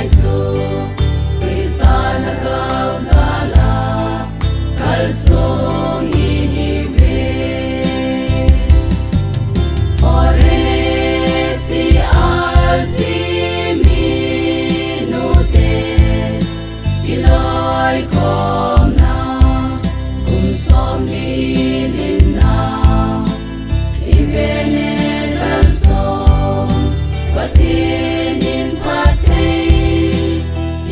lai su Krista na kau zala kal song hi ve ore si ar si mi no te kiloi kom na kum som ni lin na Ebenezer song patin in patay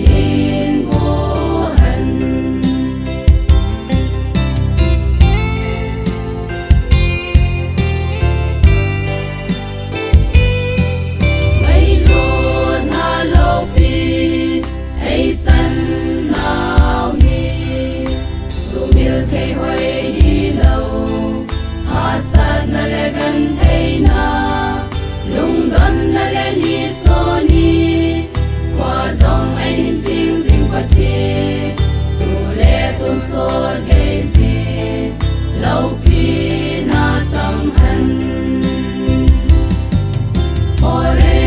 in buhan ngay luôn na lâu pi ay chân nào hi sumil thay hoy hi lâu hasad na legan thay na lung don na len hi soni kwa zong ay hin sing sing pati tu le tun so gay zi lau pi na chang han ore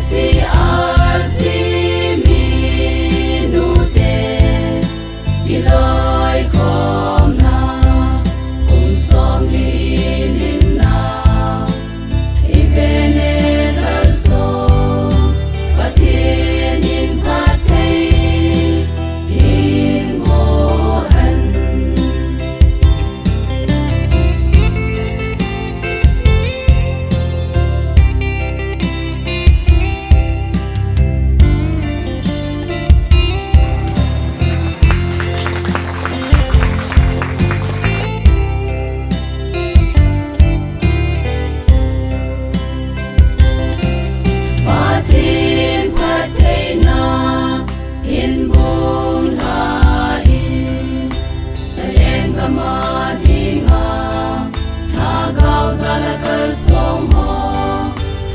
si ar si mi nu te kiloi khom na kum som li lin na Ebenezer song patin in patay in buhan patin patay na in buong lain Naleng kamadinga Tagaw zalakal song ho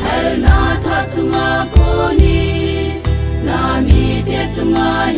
Hal na tatsunga kuni Nami tetsunga